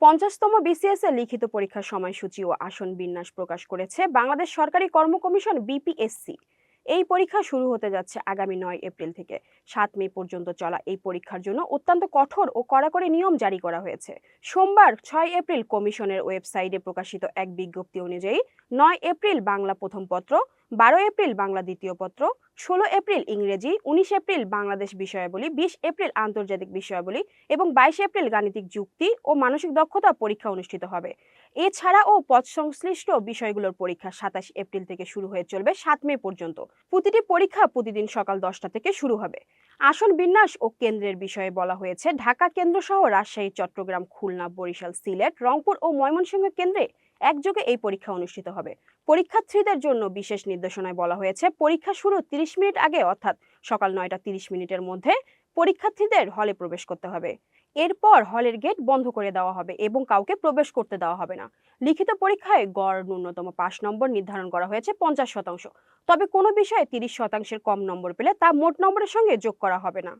50তম BCS এর লিখিত পরীক্ষার সময়সূচি ও আসন বিন্যাস প্রকাশ করেছে বাংলাদেশ সরকারি কর্ম কমিশন বিপিএসসি। এই পরীক্ষা শুরু হতে যাচ্ছে আগামী 9 এপ্রিল থেকে 7 মে পর্যন্ত চলা এই পরীক্ষার জন্য অত্যন্ত কঠোর ও কড়াকড়ি নিয়ম জারি করা হয়েছে। সোমবার 6 এপ্রিল কমিশনের ওয়েবসাইটে প্রকাশিত এক বিজ্ঞপ্তি অনুযায়ী 9 এপ্রিল বাংলা প্রথম পত্র, 12 এপ্রিল বাংলা দ্বিতীয় পত্র, 16 এপ্রিল ইংরেজি, 19 এপ্রিল বাংলাদেশ বিষয়াবলী, 20 এপ্রিল আন্তর্জাতিক বিষয়াবলী এবং 22 এপ্রিল গাণিতিক যুক্তি ও মানসিক দক্ষতা পরীক্ষা অনুষ্ঠিত হবে। এছাড়াও পদ সংশ্লিষ্ট বিষয়গুলোর পরীক্ষা 27 এপ্রিল থেকে শুরু হয়ে চলবে 7 মে পর্যন্ত। প্রতিটি পরীক্ষা প্রতিদিন সকাল 10টা থেকে শুরু হবে। আসন বিন্যাস ও কেন্দ্রের বিষয়ে বলা হয়েছে, ঢাকা কেন্দ্র সহ রাজশাহী, চট্টগ্রাম, খুলনা, বরিশাল, সিলেট, রংপুর ও ময়মনসিংহ কেন্দ্রে একযোগে এই পরীক্ষা অনুষ্ঠিত হবে। পরীক্ষার্থীদের জন্য বিশেষ নির্দেশনায় বলা হয়েছে, পরীক্ষা শুরু 30 মিনিট আগে অর্থাৎ সকাল 9টা 30 মিনিটের মধ্যে পরীক্ষার্থীদের হলে প্রবেশ করতে হবে। এরপর হলের গেট বন্ধ করে দেওয়া হবে এবং কাউকে প্রবেশ করতে দেওয়া হবে না। লিখিত পরীক্ষায় গড় ন্যূনতম পাস নম্বর নির্ধারণ করা হয়েছে 50%। তবে কোনো বিষয়ে 30%-এর কম নম্বর পেলে তা মোট নম্বরের সঙ্গে যোগ করা হবে না।